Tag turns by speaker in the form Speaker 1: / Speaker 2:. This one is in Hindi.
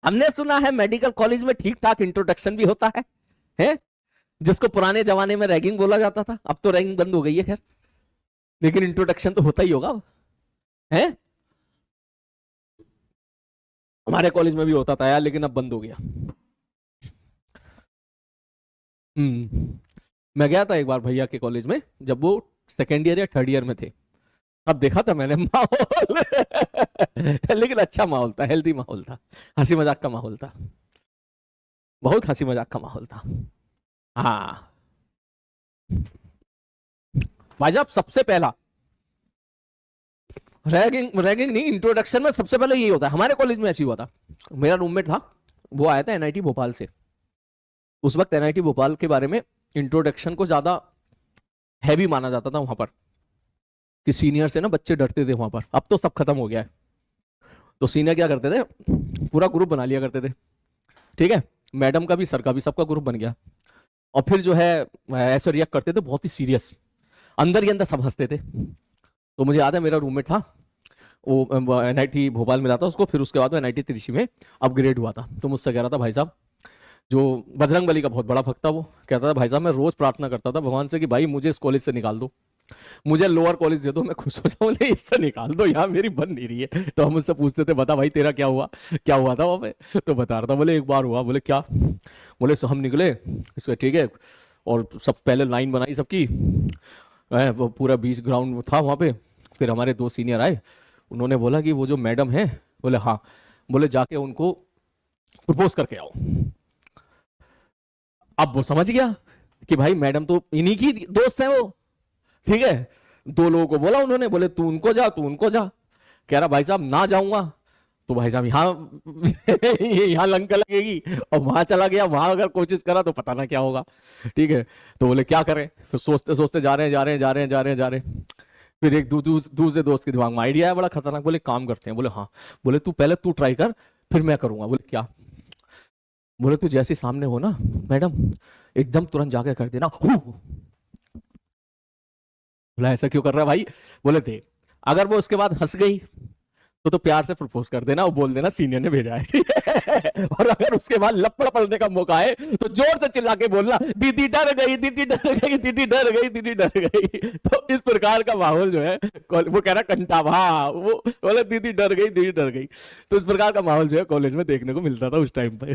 Speaker 1: हमने सुना है मेडिकल कॉलेज में ठीक ठाक इंट्रोडक्शन भी होता है जिसको पुराने जमाने में रैगिंग बोला जाता था, अब तो रैगिंग बंद हो गई है खैर, लेकिन इंट्रोडक्शन तो होता ही होगा है। हमारे कॉलेज में भी होता था यार, लेकिन अब बंद हो गया। मैं गया था एक बार भैया के कॉलेज में, जब वो सेकेंड ईयर या थर्ड ईयर में थे। अब देखा था मैंने माहौल लेकिन अच्छा माहौल था, हेल्दी माहौल था, हंसी मजाक का माहौल था, बहुत हंसी मजाक का माहौल था। हाँ भाई साहब, सबसे पहला रैगिंग रैगिंग नहीं, इंट्रोडक्शन में सबसे पहले यही होता है। हमारे कॉलेज में ऐसी हुआ था, मेरा रूममेट था, वो आया था एनआईटी भोपाल से। उस वक्त एनआईटी भोपाल के बारे में इंट्रोडक्शन को ज्यादा हैवी माना जाता था वहां पर, कि सीनियर से ना बच्चे डरते थे वहां पर। अब तो सब खत्म हो गया है। तो सीनियर क्या करते थे, पूरा ग्रुप बना लिया करते थे, ठीक है, मैडम का भी सर का भी, सबका ग्रुप बन गया। और फिर जो है ऐसे रिएक्ट करते थे बहुत ही सीरियस, अंदर ही अंदर सब हंसते थे। तो मुझे याद है मेरा रूममेट था, वो एनआईटी भोपाल में था उसको, फिर उसके बाद वो एनआईटी त्रिची में अपग्रेड हुआ था। तो मुझसे कह रहा था, भाई साहब, जो बजरंग बली का बहुत बड़ा भक्त था, वो कहता था, भाई साहब मैं रोज प्रार्थना करता था भगवान से कि भाई मुझे इस कॉलेज से निकाल दो, मुझे लोअर कॉलेज दे दो, मैं खुश हो जाऊं, बोले इससे निकाल दो, यहाँ मेरी बन नहीं रही है। तो हम मुझसे पूछते थे, बता भाई तेरा क्या हुआ, क्या हुआ था वहाँ पे। तो बता रहा था, बोले एक बार हुआ। बोले क्या, बोले सो हम निकले इसका, ठीक है, और सब पहले लाइन बनाई सबकी, वो पूरा बीच ग्राउंड था वहाँ पे। फिर हमारे दो सीनियर आए, उन्होंने बोला कि वो जो मैडम है, बोले हाँ, बोले जाके उनको प्रपोज करके आओ। अब वो समझ गया कि भाई मैडम तो इन्हीं की दोस्त है वो, ठीक है। दो लोगों को बोला उन्होंने, बोले तू उनको जा, तू उनको जा। कह रहा भाई साहब ना जाऊंगा तो भाई साहब यहाँ यहाँ लंक लगेगी, और वहां चला गया, वहां अगर कोशिश करा तो पता ना क्या होगा, ठीक है। तो बोले क्या करें, फिर सोचते सोचते जा रहे हैं, जा रहे हैं, जा रहे हैं, जा रहे हैं, जा रहे हैं। फिर एक दूसरे दोस्त के दिमाग में आइडिया है बड़ा खतरनाक, बोले काम करते हैं। बोले हाँ, बोले तू पहले तू ट्राई कर, फिर मैं करूंगा। बोले क्या, बोले तू जैसे सामने हो ना मैडम, एकदम तुरंत जाके कर देना हु। बोला ऐसा क्यों कर रहा है भाई, बोले देख, अगर वो उसके बाद हंस गई तो प्यार से प्रपोज कर देना, वो बोल देना सीनियर ने भेजा है, ठीक है? और अगर उसके बाद लपड़ पड़ने का मौका है तो जोर से चिल्ला के बोलना, दीदी डर गई, दीदी डर गई, दीदी डर गई, दीदी डर गई। तो इस प्रकार का माहौल जो है, वो कह रहा कंटाप, हाँ वो बोले दीदी डर गई, दीदी डर गई। तो इस प्रकार का माहौल जो है कॉलेज में देखने को मिलता था उस टाइम पे।